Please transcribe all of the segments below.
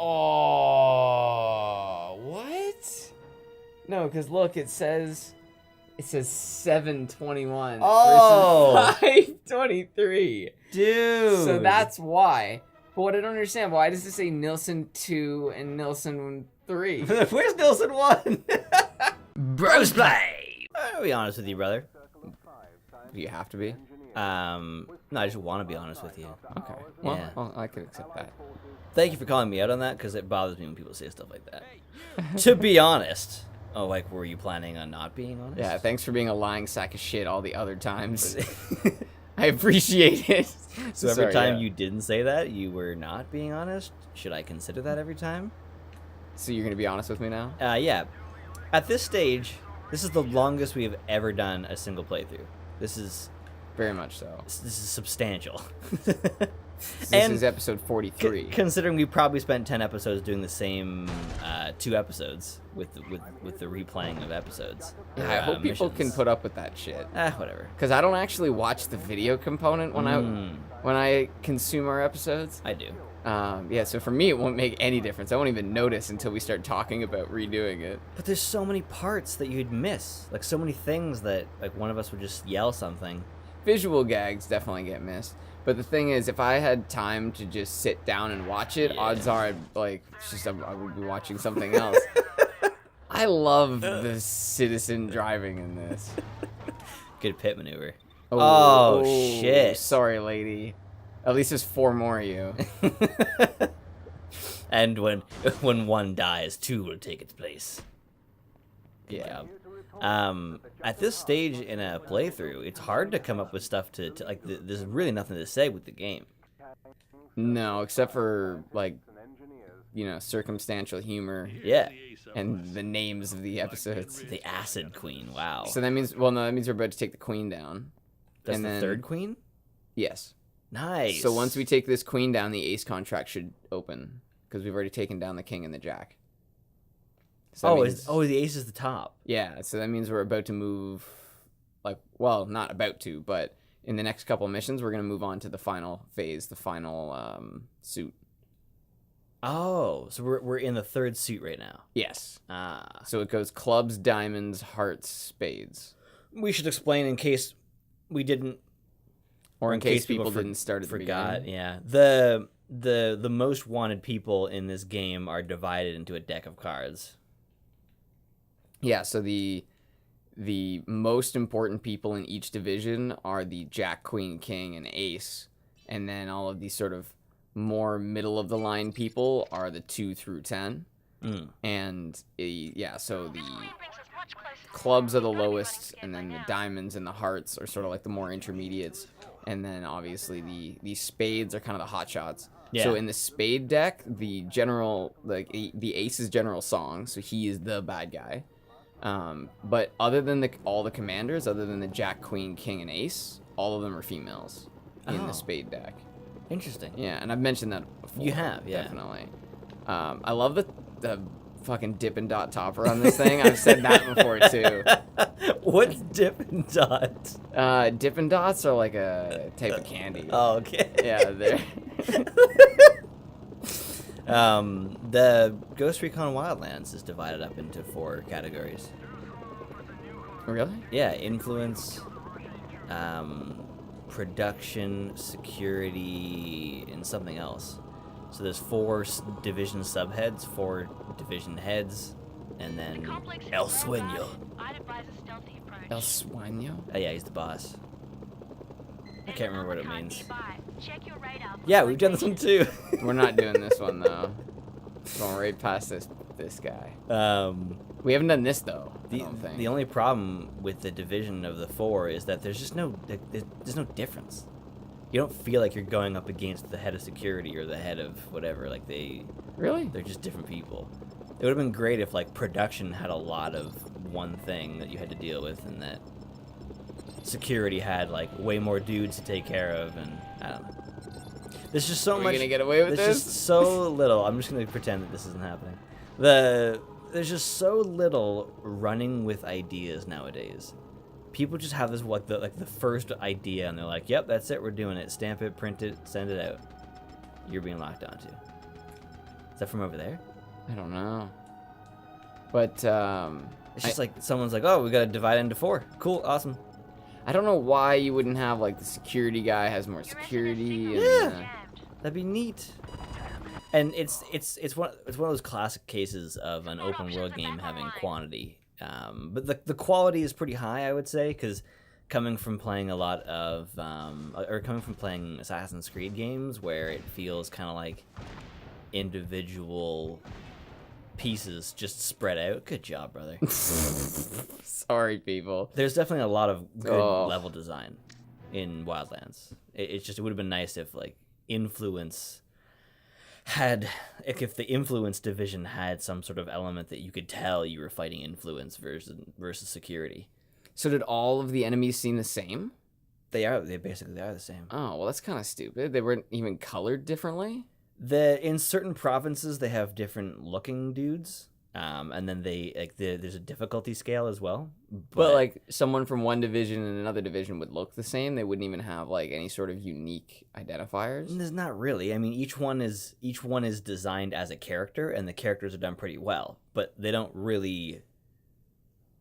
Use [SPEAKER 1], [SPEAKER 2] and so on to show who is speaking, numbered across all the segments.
[SPEAKER 1] Oh, what? No, because look, it says 721 versus 523.
[SPEAKER 2] Dude.
[SPEAKER 1] So that's why. But what I don't understand, why does it say Nilsson 2 and Nilsson 3?
[SPEAKER 2] Where's Nilsson 1?
[SPEAKER 3] Brosplay! I'll be honest with you, brother.
[SPEAKER 1] Do you have to be?
[SPEAKER 3] No, I just want to be honest with you.
[SPEAKER 1] Okay. Well,
[SPEAKER 3] Yeah.
[SPEAKER 1] well, I could accept that.
[SPEAKER 3] Thank you for calling me out on that, because it bothers me when people say stuff like that. To be honest. Oh, like, were you planning on not being honest?
[SPEAKER 1] Yeah, thanks for being a lying sack of shit all the other times. I appreciate it.
[SPEAKER 3] So every time you didn't say that, you were not being honest? Should I consider that every time?
[SPEAKER 1] So you're going to be honest with me now?
[SPEAKER 3] Yeah. At this stage, this is the longest we have ever done a single playthrough. This is...
[SPEAKER 1] Very much so.
[SPEAKER 3] This is substantial.
[SPEAKER 1] This is episode 43.
[SPEAKER 3] Considering we probably spent 10 episodes doing the same 2 episodes with the replaying of episodes.
[SPEAKER 1] Yeah, I hope people can put up with that shit.
[SPEAKER 3] Whatever.
[SPEAKER 1] Because I don't actually watch the video component when I consume our episodes.
[SPEAKER 3] I do.
[SPEAKER 1] Yeah, so for me, it won't make any difference. I won't even notice until we start talking about redoing it.
[SPEAKER 3] But there's so many parts that you'd miss. Like, so many things that, like, one of us would just yell something.
[SPEAKER 1] Visual gags definitely get missed. But the thing is, if I had time to just sit down and watch it, odds are, I would be watching something else. I love the citizen driving in this.
[SPEAKER 3] Good pit maneuver.
[SPEAKER 1] Oh,
[SPEAKER 3] shit.
[SPEAKER 1] Sorry, lady. At least there's 4 more of you.
[SPEAKER 3] And when one dies, 2 will take its place. Good job. At this stage in a playthrough, it's hard to come up with stuff to like. There's really nothing to say with the game.
[SPEAKER 1] No, except for circumstantial humor.
[SPEAKER 3] Yeah.
[SPEAKER 1] And the names of the episodes.
[SPEAKER 3] The Acid Queen. Wow.
[SPEAKER 1] So that means, that means we're about to take the queen down.
[SPEAKER 3] That's the third queen?
[SPEAKER 1] Yes.
[SPEAKER 3] Nice.
[SPEAKER 1] So once we take this queen down, the ace contract should open because we've already taken down the king and the jack. So
[SPEAKER 3] the ace is the top.
[SPEAKER 1] Yeah, so that means we're about to move, not about to, but in the next couple of missions, we're going to move on to the final phase, the final suit.
[SPEAKER 3] Oh, so we're in the 3rd suit right now.
[SPEAKER 1] Yes.
[SPEAKER 3] Ah.
[SPEAKER 1] So it goes clubs, diamonds, hearts, spades.
[SPEAKER 3] We should explain in case we didn't...
[SPEAKER 1] Or in case people didn't start at the
[SPEAKER 3] forgot,
[SPEAKER 1] beginning.
[SPEAKER 3] yeah. The most wanted people in this game are divided into a deck of cards.
[SPEAKER 1] Yeah, so the most important people in each division are the Jack, Queen, King, and Ace. And then all of these sort of more middle-of-the-line people are the 2 through 10. And, so the clubs are the lowest, and then the diamonds and the hearts are sort of like the more intermediates. And then, obviously, the spades are kind of the hot shots. Yeah. So in the spade deck, the general, the Ace's general song, so he is the bad guy. But other than all the commanders, other than the Jack, Queen, King, and Ace, all of them are females in the spade deck.
[SPEAKER 3] Interesting.
[SPEAKER 1] Yeah, and I've mentioned that before.
[SPEAKER 3] You have, yeah.
[SPEAKER 1] Definitely. I love the fucking Dippin' Dot topper on this thing. I've said that before, too.
[SPEAKER 3] What's Dippin' Dots?
[SPEAKER 1] Dippin' Dots are like a type of candy.
[SPEAKER 3] Oh, okay.
[SPEAKER 1] Yeah, they're...
[SPEAKER 3] The Ghost Recon Wildlands is divided up into 4 categories.
[SPEAKER 1] Really?
[SPEAKER 3] Yeah, influence, production, security, and something else. So there's 4 division subheads, 4 division heads, and then El Sueño.
[SPEAKER 1] El Sueño?
[SPEAKER 3] Oh yeah, he's the boss. I can't remember what it means. Yeah, we've done this one too.
[SPEAKER 1] We're not doing this one though. Going right past this guy. We haven't done this though. I don't think.
[SPEAKER 3] The only problem with the division of the 4 is that there's just there's no difference. You don't feel like you're going up against the head of security or the head of whatever. Like they're just different people. It would have been great if production had a lot of one thing that you had to deal with, and that security had way more dudes to take care of, and I don't know. There's just so much.
[SPEAKER 1] Are we gonna get away with this?
[SPEAKER 3] There's just so little. I'm just gonna pretend that this isn't happening. There's just so little running with ideas nowadays. People just have this the first idea, and they're like, "Yep, that's it. We're doing it. Stamp it, print it, send it out." You're being locked onto. Is that from over there?
[SPEAKER 1] I don't know. But
[SPEAKER 3] It's just like someone's like, oh, we got to divide it into 4. Cool, awesome.
[SPEAKER 1] I don't know why you wouldn't have like the security guy has more security. And,
[SPEAKER 3] Yeah. That'd be neat. And it's one of those classic cases of an open world game having quantity. But the quality is pretty high, I would say, because coming from playing a lot of coming from playing Assassin's Creed games where it feels kind of like individual pieces just spread out. Good job, brother.
[SPEAKER 1] Sorry, people.
[SPEAKER 3] There's definitely a lot of good level design in Wildlands. It would have been nice if like Influence had, if the Influence division had some sort of element that you could tell you were fighting Influence versus security.
[SPEAKER 1] So did all of the enemies seem the same?
[SPEAKER 3] They basically are the same.
[SPEAKER 1] Oh, well, that's kind of stupid. They weren't even colored differently?
[SPEAKER 3] In certain provinces they have different looking dudes. And then there's a difficulty scale as well.
[SPEAKER 1] But like someone from one division and another division would look the same. They wouldn't even have like any sort of unique identifiers.
[SPEAKER 3] There's not really. I mean, each one is designed as a character, and the characters are done pretty well. But they don't really.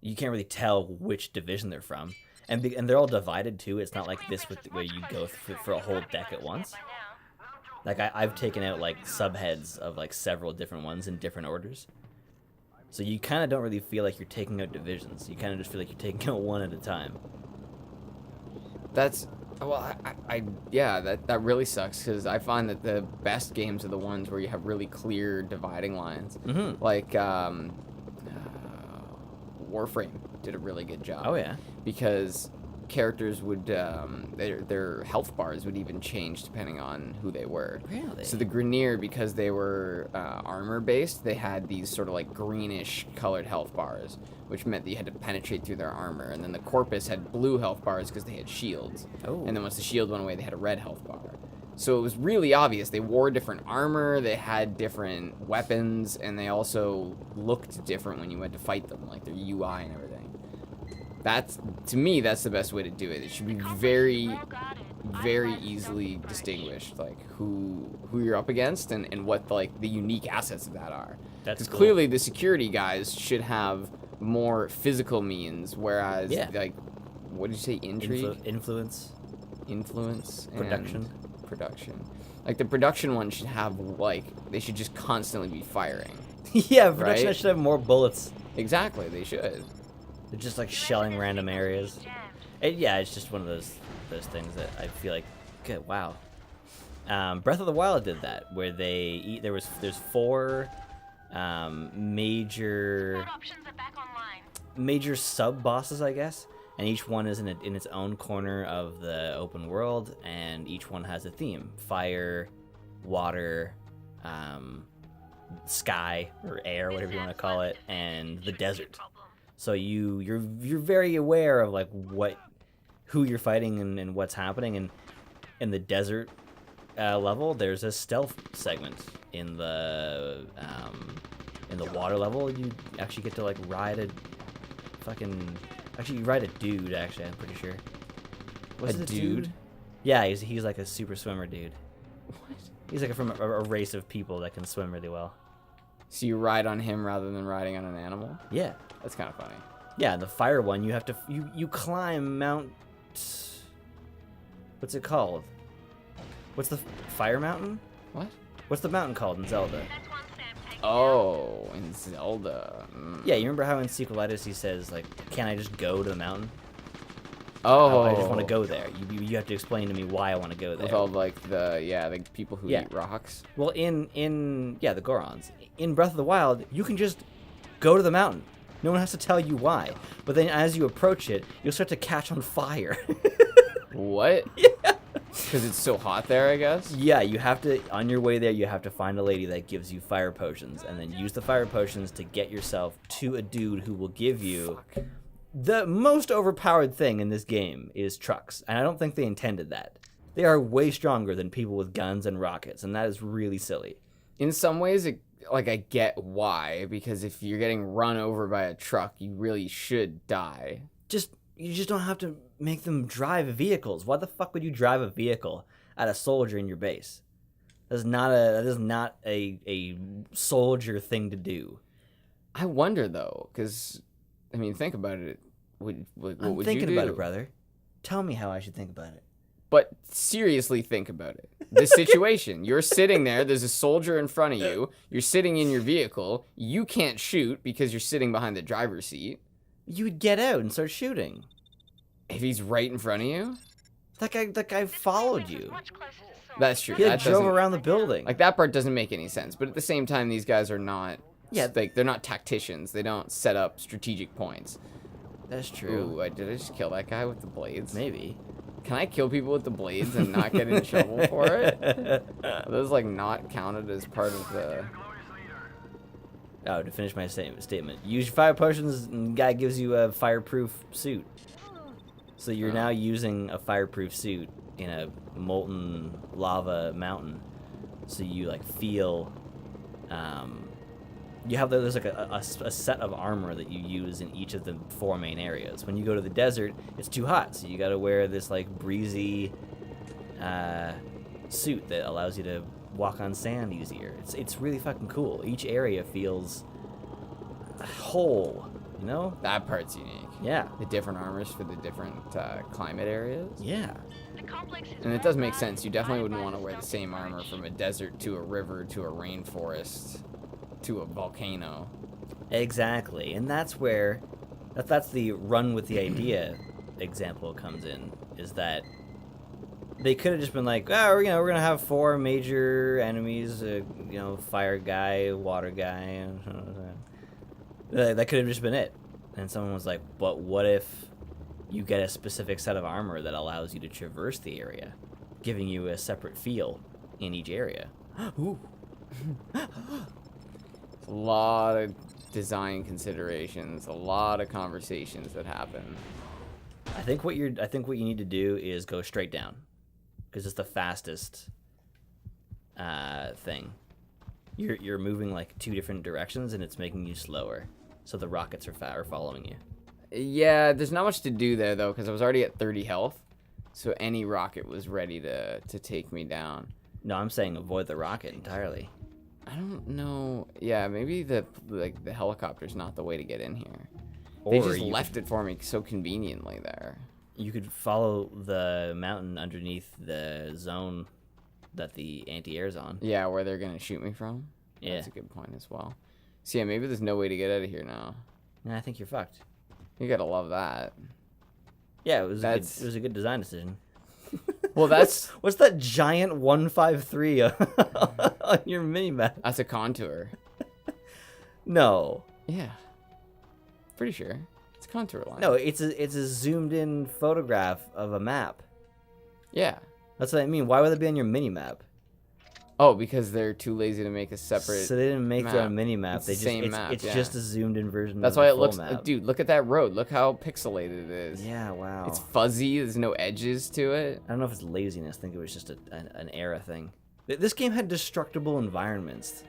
[SPEAKER 3] You can't really tell which division they're from, and they're all divided too. It's not like this where you go for a whole deck at once. Like I've taken out like subheads of like several different ones in different orders. So you kind of don't really feel like you're taking out divisions. You kind of just feel like you're taking out one at a time.
[SPEAKER 1] That's, well, that really sucks because I find that the best games are the ones where you have really clear dividing lines.
[SPEAKER 3] Mm-hmm.
[SPEAKER 1] Like Warframe did a really good job.
[SPEAKER 3] Oh yeah.
[SPEAKER 1] Because characters would their health bars would even change depending on who they were.
[SPEAKER 3] Really?
[SPEAKER 1] So the Grineer, because they were armor based, they had these sort of like greenish colored health bars, which meant that you had to penetrate through their armor. And then the Corpus had blue health bars because they had shields.
[SPEAKER 3] Oh.
[SPEAKER 1] And then once the shield went away, they had a red health bar. So it was really obvious. They wore different armor, they had different weapons, and they also looked different when you went to fight them, like their UI and everything. To me, that's the best way to do it. It should be very, very easily distinguished, like who you're up against and what like the unique assets of that are.
[SPEAKER 3] That's
[SPEAKER 1] Because
[SPEAKER 3] cool.
[SPEAKER 1] clearly the security guys should have more physical means, whereas like, what did you say, intrigue?
[SPEAKER 3] Influence.
[SPEAKER 1] Influence.
[SPEAKER 3] Production.
[SPEAKER 1] And production. Like the production one should have like, they should just constantly be firing.
[SPEAKER 3] Yeah, production
[SPEAKER 1] Right?
[SPEAKER 3] should have more bullets.
[SPEAKER 1] Exactly, they should.
[SPEAKER 3] They're just like shelling random areas. It's just one of those things that I feel like, good, wow. Breath of the Wild did that, where there's 4 major sub bosses, I guess, and each one is in its own corner of the open world, and each one has a theme: fire, water, sky or air, whatever you want to call it, and the desert. So you're very aware of like who you're fighting and what's happening. And in the desert level, there's a stealth segment. In the water level, you actually get to like ride a you ride a dude. Actually, I'm pretty sure. What's
[SPEAKER 1] A
[SPEAKER 3] the
[SPEAKER 1] dude?
[SPEAKER 3] Yeah, he's like a super swimmer dude. What? He's like from a race of people that can swim really well.
[SPEAKER 1] So you ride on him rather than riding on an animal?
[SPEAKER 3] Yeah.
[SPEAKER 1] That's kind of funny.
[SPEAKER 3] Yeah, the fire one, you have to you climb Mount. What's it called? What's the fire mountain?
[SPEAKER 1] What?
[SPEAKER 3] What's the mountain called in Zelda?
[SPEAKER 1] Oh, in Zelda.
[SPEAKER 3] Yeah, you remember how in Sequelitis he says like, "Can't I just go to the mountain?"
[SPEAKER 1] Oh,
[SPEAKER 3] I just want to go there. You have to explain to me why I want to go there.
[SPEAKER 1] With all like the people who eat rocks.
[SPEAKER 3] Well, in the Gorons in Breath of the Wild, you can just go to the mountain. No one has to tell you why. But then as you approach it, you'll start to catch on fire.
[SPEAKER 1] What?
[SPEAKER 3] Yeah.
[SPEAKER 1] Because it's so hot there, I guess.
[SPEAKER 3] Yeah, you have to, on your way there, you have to find a lady that gives you fire potions, and then use the fire potions to get yourself to a dude who will give you...
[SPEAKER 1] Fuck.
[SPEAKER 3] The most overpowered thing in this game is trucks, and I don't think they intended that. They are way stronger than people with guns and rockets, and that is really silly.
[SPEAKER 1] In some ways, I get why. Because if you're getting run over by a truck, you really should die.
[SPEAKER 3] You just don't have to make them drive vehicles. Why the fuck would you drive a vehicle at a soldier in your base? That is not a soldier thing to do.
[SPEAKER 1] I wonder though, because I mean, think about it. What would
[SPEAKER 3] I'm
[SPEAKER 1] you
[SPEAKER 3] thinking
[SPEAKER 1] do?
[SPEAKER 3] about it, brother. Tell me how I should think about it.
[SPEAKER 1] But seriously, think about it. The situation. You're sitting there. There's a soldier in front of you. You're sitting in your vehicle. You can't shoot because you're sitting behind the driver's seat.
[SPEAKER 3] You would get out and start shooting.
[SPEAKER 1] If he's right in front of you,
[SPEAKER 3] That guy followed you.
[SPEAKER 1] that's true.
[SPEAKER 3] He
[SPEAKER 1] That
[SPEAKER 3] drove
[SPEAKER 1] doesn't-
[SPEAKER 3] around the building.
[SPEAKER 1] Like that part doesn't make any sense. But at the same time, these guys are not.
[SPEAKER 3] Yeah.
[SPEAKER 1] Like they're not tacticians. They don't set up strategic points.
[SPEAKER 3] That's true.
[SPEAKER 1] Ooh, did I just kill that guy with the blades?
[SPEAKER 3] Maybe.
[SPEAKER 1] Can I kill people with the blades and not get in trouble for it? Are those like not counted as part of the...
[SPEAKER 3] Oh, to finish my statement. Use your fire potions and guy gives you a fireproof suit. So you're now using a fireproof suit in a molten lava mountain. So you like feel... you have there's like a set of armor that you use in each of the 4 main areas. When you go to the desert, it's too hot, so you got to wear this like breezy suit that allows you to walk on sand easier. It's really fucking cool. Each area feels whole, you know?
[SPEAKER 1] That part's unique.
[SPEAKER 3] Yeah.
[SPEAKER 1] The different armors for the different climate areas.
[SPEAKER 3] Yeah.
[SPEAKER 1] And it does make sense. You definitely wouldn't want to wear the same armor from a desert to a river to a rainforest to a volcano.
[SPEAKER 3] Exactly. And that's where that's the run with the idea example comes in, is that they could have just been like, oh, we're gonna have 4 major enemies, fire guy, water guy. That could have just been it. And someone was like, but what if you get a specific set of armor that allows you to traverse the area, giving you a separate feel in each area? Ooh.
[SPEAKER 1] A lot of design considerations, a lot of conversations that happen.
[SPEAKER 3] I think what you need to do is go straight down, because it's the fastest thing. You're moving like 2 different directions, and it's making you slower. So the rockets are following you.
[SPEAKER 1] Yeah, there's not much to do there though, because I was already at 30 health, so any rocket was ready to take me down.
[SPEAKER 3] No, I'm saying avoid the rocket entirely.
[SPEAKER 1] I don't know. Yeah, maybe the helicopter's not the way to get in here.
[SPEAKER 3] Or
[SPEAKER 1] They just
[SPEAKER 3] you
[SPEAKER 1] left it for me so conveniently there.
[SPEAKER 3] You could follow the mountain underneath the zone that the anti-air's on.
[SPEAKER 1] Yeah, where they're gonna shoot me from.
[SPEAKER 3] Yeah.
[SPEAKER 1] That's a good point as well. So yeah, maybe there's no way to get out of here now.
[SPEAKER 3] And I think you're fucked.
[SPEAKER 1] You gotta love that.
[SPEAKER 3] Yeah, it was a good design decision.
[SPEAKER 1] Well, that's
[SPEAKER 3] What's that giant 153 on your minimap?
[SPEAKER 1] that's a contour.
[SPEAKER 3] No.
[SPEAKER 1] Yeah. Pretty sure. It's a contour line.
[SPEAKER 3] No, it's a zoomed in photograph of a map.
[SPEAKER 1] Yeah.
[SPEAKER 3] That's what I mean. Why would it be on your minimap?
[SPEAKER 1] Oh, because they're too lazy to make a separate.
[SPEAKER 3] So they didn't make their own
[SPEAKER 1] map.
[SPEAKER 3] minimap.
[SPEAKER 1] It's
[SPEAKER 3] They
[SPEAKER 1] the
[SPEAKER 3] just
[SPEAKER 1] same map,
[SPEAKER 3] it's
[SPEAKER 1] yeah.
[SPEAKER 3] just a zoomed in version.
[SPEAKER 1] That's
[SPEAKER 3] of
[SPEAKER 1] why
[SPEAKER 3] the
[SPEAKER 1] it
[SPEAKER 3] full
[SPEAKER 1] looks.
[SPEAKER 3] map.
[SPEAKER 1] Dude, look at that road. Look how pixelated it is.
[SPEAKER 3] Yeah, wow.
[SPEAKER 1] It's fuzzy. There's no edges to it.
[SPEAKER 3] I don't know if it's laziness. I think it was just an era thing. This game had destructible environments.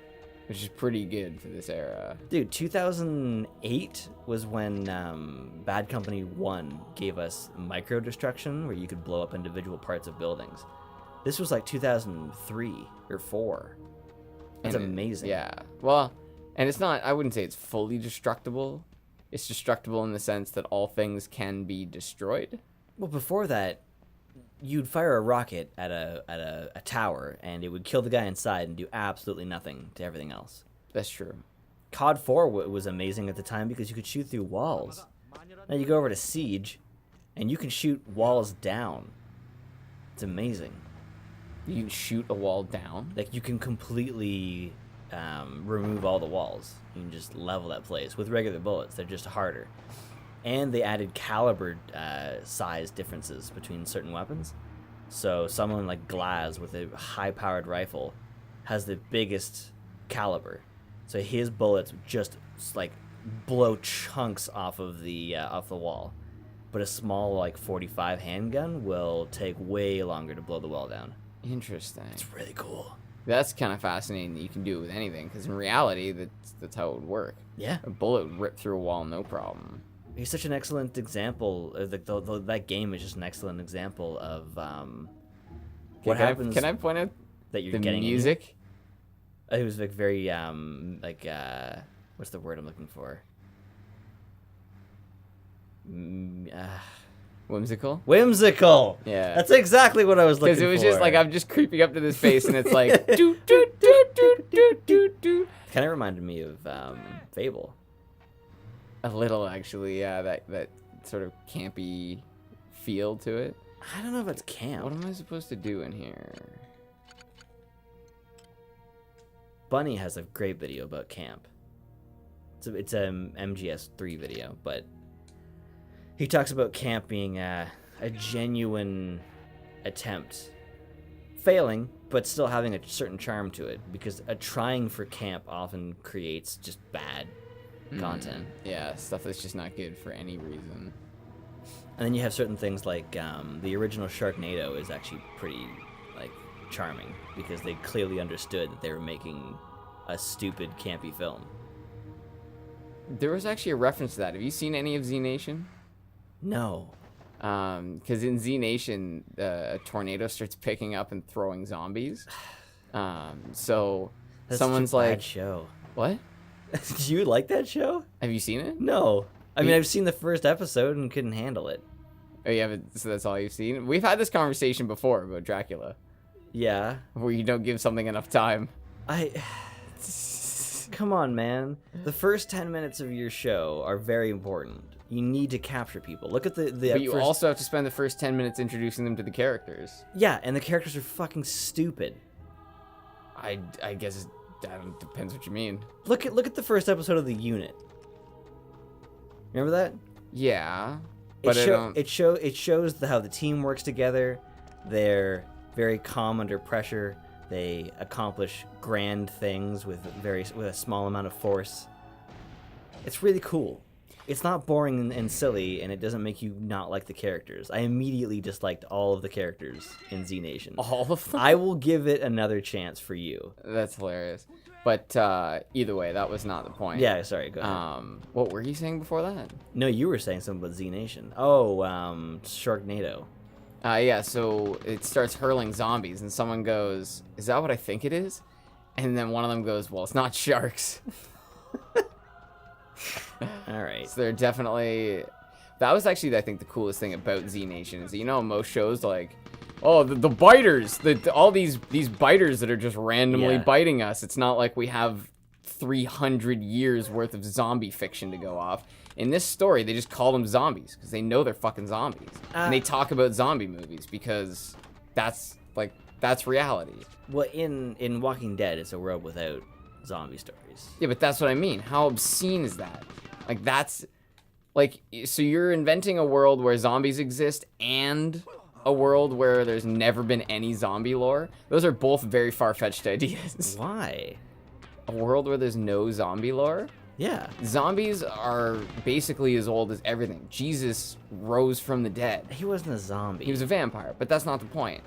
[SPEAKER 1] Which is pretty good for this era.
[SPEAKER 3] Dude, 2008 was when Bad Company 1 gave us micro destruction, where you could blow up individual parts of buildings. This was like 2003 or 4. That's amazing.
[SPEAKER 1] Yeah. Well, and it's not. I wouldn't say it's fully destructible. It's destructible in the sense that all things can be destroyed.
[SPEAKER 3] Well, before that, you'd fire a rocket at a tower, and it would kill the guy inside and do absolutely nothing to everything else.
[SPEAKER 1] That's true.
[SPEAKER 3] COD 4 was amazing at the time because you could shoot through walls. Now you go over to Siege, and you can shoot walls down. It's amazing.
[SPEAKER 1] You can shoot a wall down.
[SPEAKER 3] Like, you can completely remove all the walls. You can just level that place with regular bullets. They're just harder. And they added caliber size differences between certain weapons. So someone like Glaz with a high-powered rifle has the biggest caliber. So his bullets just like blow chunks off of the wall. But a small like 45 handgun will take way longer to blow the wall down.
[SPEAKER 1] Interesting.
[SPEAKER 3] It's really cool.
[SPEAKER 1] That's kind of fascinating that you can do it with anything, because in reality, that's how it would work.
[SPEAKER 3] Yeah.
[SPEAKER 1] A bullet would rip through a wall, no problem.
[SPEAKER 3] He's such an excellent example. That game is just an excellent example of what happens.
[SPEAKER 1] Can I point out
[SPEAKER 3] that you're
[SPEAKER 1] The
[SPEAKER 3] getting?
[SPEAKER 1] music.
[SPEAKER 3] It was like very what's the word I'm looking for?
[SPEAKER 1] Whimsical.
[SPEAKER 3] Whimsical.
[SPEAKER 1] Yeah.
[SPEAKER 3] That's exactly what I was looking for.
[SPEAKER 1] Because it was just like I'm just creeping up to this base, and it's like do do do do do do do.
[SPEAKER 3] Kind of reminded me of Fable.
[SPEAKER 1] A little, actually, yeah. That sort of campy feel to it.
[SPEAKER 3] I don't know if it's camp.
[SPEAKER 1] What am I supposed to do in here?
[SPEAKER 3] Bunny has a great video about camp. It's a MGS3 video, but he talks about camp being a genuine attempt, failing, but still having a certain charm to it, because a trying for camp often creates just bad content.
[SPEAKER 1] Yeah, stuff that's just not good for any reason.
[SPEAKER 3] And then you have certain things like the original Sharknado is actually pretty like charming, because they clearly understood that they were making a stupid, campy film.
[SPEAKER 1] There was actually a reference to that. Have you seen any of Z Nation?
[SPEAKER 3] No.
[SPEAKER 1] Because in Z Nation, a tornado starts picking up and throwing zombies. So
[SPEAKER 3] That's
[SPEAKER 1] someone's
[SPEAKER 3] such a bad
[SPEAKER 1] like,
[SPEAKER 3] show.
[SPEAKER 1] "What?
[SPEAKER 3] Do you like that show?
[SPEAKER 1] Have you seen it?"
[SPEAKER 3] No. I mean, I've seen the first episode and couldn't handle it.
[SPEAKER 1] Oh, yeah, so that's all you've seen? We've had this conversation before about Dracula,
[SPEAKER 3] Yeah.
[SPEAKER 1] where you don't give something enough time.
[SPEAKER 3] Come on, man. The first 10 minutes of your show are very important. You need to capture people. Look at the
[SPEAKER 1] But you
[SPEAKER 3] first...
[SPEAKER 1] also have to spend the first 10 minutes introducing them to the characters.
[SPEAKER 3] Yeah, and the characters are fucking stupid.
[SPEAKER 1] I guess that depends what you mean.
[SPEAKER 3] Look at the first episode of The Unit. Remember that?
[SPEAKER 1] Yeah, but
[SPEAKER 3] It shows how the team works together. They're very calm under pressure. They accomplish grand things with a small amount of force. It's really cool. It's not boring and silly, and it doesn't make you not like the characters. I immediately disliked all of the characters in Z Nation.
[SPEAKER 1] all of them.
[SPEAKER 3] I will give it another chance for you.
[SPEAKER 1] That's hilarious. But either way, that was not the point.
[SPEAKER 3] Yeah, sorry, go ahead.
[SPEAKER 1] What were you saying before that?
[SPEAKER 3] No, you were saying something about Z Nation. Oh, Sharknado.
[SPEAKER 1] Yeah, so it starts hurling zombies, and someone goes, "Is that what I think it is?" And then one of them goes, "Well, it's not sharks."
[SPEAKER 3] All right.
[SPEAKER 1] So they're definitely... That was actually, I think, the coolest thing about Z Nation is that, most shows, like, oh, the biters, all these biters that are just randomly biting us. It's not like we have 300 years worth of zombie fiction to go off. In this story, they just call them zombies because they know they're fucking zombies. And they talk about zombie movies because that's reality.
[SPEAKER 3] Well, in Walking Dead, it's a world without zombie stories.
[SPEAKER 1] Yeah, but that's what I mean. How obscene is that? Like, that's... Like, so you're inventing a world where zombies exist and a world where there's never been any zombie lore? Those are both very far-fetched ideas.
[SPEAKER 3] Why?
[SPEAKER 1] A world where there's no zombie lore?
[SPEAKER 3] Yeah.
[SPEAKER 1] Zombies are basically as old as everything. Jesus rose from the dead.
[SPEAKER 3] He wasn't a zombie.
[SPEAKER 1] He was a vampire, but that's not the point.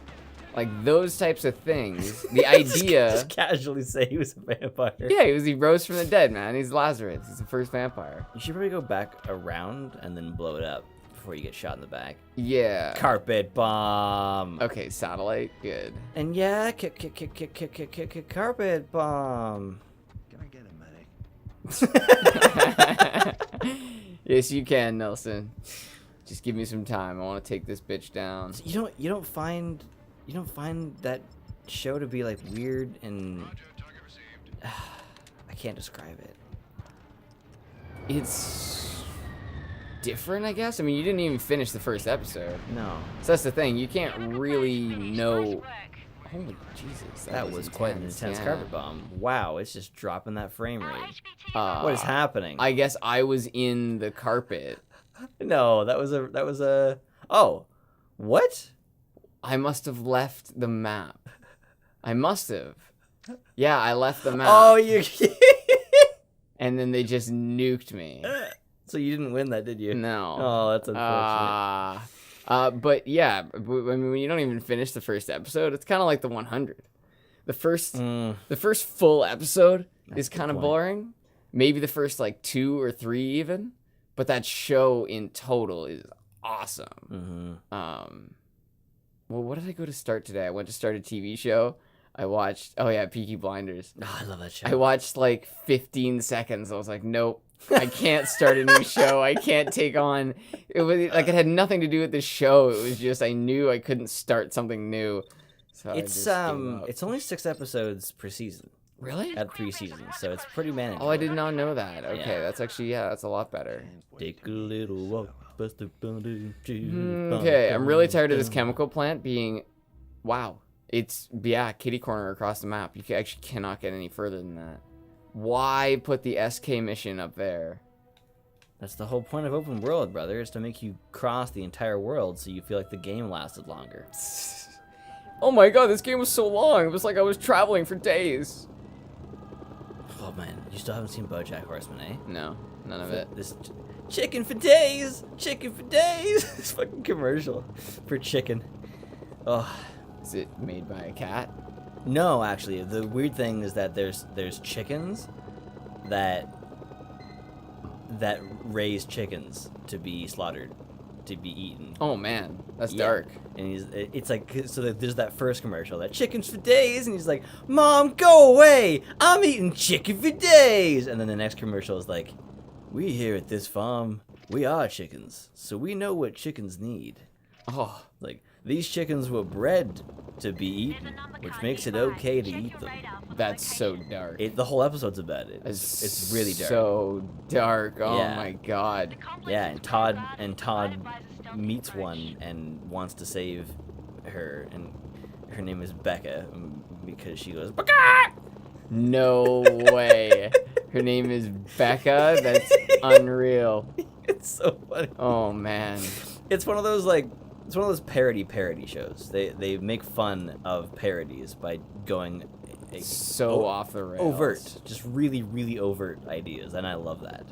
[SPEAKER 1] Like, those types of things, the idea...
[SPEAKER 3] Just casually say he was a vampire.
[SPEAKER 1] Yeah, he rose from the dead, man. He's Lazarus. He's the first vampire.
[SPEAKER 3] You should probably go back around and then blow it up before you get shot in the back.
[SPEAKER 1] Yeah.
[SPEAKER 3] Carpet bomb.
[SPEAKER 1] Okay, satellite. Good.
[SPEAKER 3] And yeah, carpet bomb.
[SPEAKER 2] Can I get a medic?
[SPEAKER 1] Yes, you can, Nelson. Just give me some time. I want to take this bitch down.
[SPEAKER 3] You don't find that show to be like weird and I can't describe it.
[SPEAKER 1] It's different, I guess. I mean, you didn't even finish the first episode.
[SPEAKER 3] No.
[SPEAKER 1] So that's the thing. You can't really know. Holy Jesus.
[SPEAKER 3] That was quite an intense carpet bomb. Wow, it's just dropping that frame rate. What is happening?
[SPEAKER 1] I guess I was in the carpet.
[SPEAKER 3] No, that was a Oh. What?
[SPEAKER 1] I must have left the map. I must have. Yeah, I left the map.
[SPEAKER 3] Oh, you
[SPEAKER 1] And then they just nuked me.
[SPEAKER 3] So you didn't win that, did you?
[SPEAKER 1] No.
[SPEAKER 3] Oh, that's unfortunate.
[SPEAKER 1] But yeah, I mean, when you don't even finish the first episode, it's kind of like the 100. The first full episode is kind of boring. Maybe the first like 2 or 3 even, but that show in total is awesome.
[SPEAKER 3] Mm-hmm.
[SPEAKER 1] Well, what did I go to start today? I went to start a TV show. I watched. Oh yeah, Peaky Blinders.
[SPEAKER 3] Oh, I love that show.
[SPEAKER 1] I watched like 15 seconds. I was like, nope, I can't start a new show. I can't take on. It was like it had nothing to do with the show. It was just I knew I couldn't start something new. So I
[SPEAKER 3] It's
[SPEAKER 1] just gave up.
[SPEAKER 3] it's only 6 eepisodes per season.
[SPEAKER 1] Really?
[SPEAKER 3] At 3 seasons, so it's pretty manageable.
[SPEAKER 1] Oh, I did not know that. Okay,
[SPEAKER 3] Yeah.
[SPEAKER 1] that's actually that's a lot better.
[SPEAKER 3] Take a little walk.
[SPEAKER 1] Okay, I'm really tired of this chemical plant being. Wow, it's kitty corner across the map. You actually cannot get any further than that. Why put the SK mission up there?
[SPEAKER 3] That's the whole point of open world, brother, is to make you cross the entire world so you feel like the game lasted longer.
[SPEAKER 1] Oh my god, this game was so long. It was like I was traveling for days.
[SPEAKER 3] Oh man, you still haven't seen BoJack Horseman, eh?
[SPEAKER 1] No, none of it.
[SPEAKER 3] This chicken for days, chicken for days. This fucking commercial for chicken. Oh
[SPEAKER 1] Is it made by a cat?
[SPEAKER 3] no, actually, the weird thing is that there's chickens that raise chickens to be slaughtered, to be eaten.
[SPEAKER 1] Oh man, that's
[SPEAKER 3] Yeah.
[SPEAKER 1] dark.
[SPEAKER 3] And it's like, so that there's that first commercial, that chickens for days, and he's like, Mom, go away, I'm eating chicken for days. And then the next commercial is like, we here at this farm, we are chickens, so we know what chickens need.
[SPEAKER 1] Oh,
[SPEAKER 3] Like, these chickens were bred to be eaten, which makes it okay to eat them.
[SPEAKER 1] that's so dark.
[SPEAKER 3] The whole episode's about it. It's really dark.
[SPEAKER 1] So dark. Oh
[SPEAKER 3] Yeah.
[SPEAKER 1] my god.
[SPEAKER 3] Yeah, and Todd meets one and wants to save her, and her name is Becca because she goes Becca.
[SPEAKER 1] No way. Her name is Becca? That's unreal.
[SPEAKER 3] It's so funny.
[SPEAKER 1] Oh man.
[SPEAKER 3] It's one of those parody shows. They make fun of parodies by going
[SPEAKER 1] So off the rails.
[SPEAKER 3] overt, just really really overt ideas, and I love that.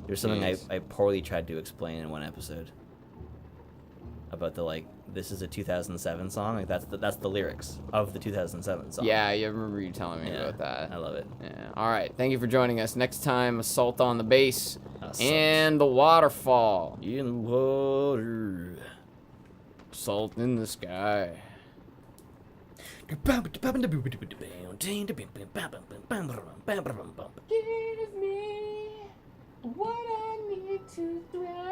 [SPEAKER 3] There's something
[SPEAKER 1] Jeez.
[SPEAKER 3] I poorly tried to explain in one episode about this is a 2007 song. Like that's the lyrics of the 2007 song.
[SPEAKER 1] Yeah, I remember you telling me
[SPEAKER 3] Yeah,
[SPEAKER 1] about that.
[SPEAKER 3] I love it.
[SPEAKER 1] Yeah. All right. Thank you for joining us. Next time, Assault on the Base
[SPEAKER 3] Assault.
[SPEAKER 1] and the Waterfall.
[SPEAKER 3] In water.
[SPEAKER 1] Salt in the sky. Give me what I need to thrive.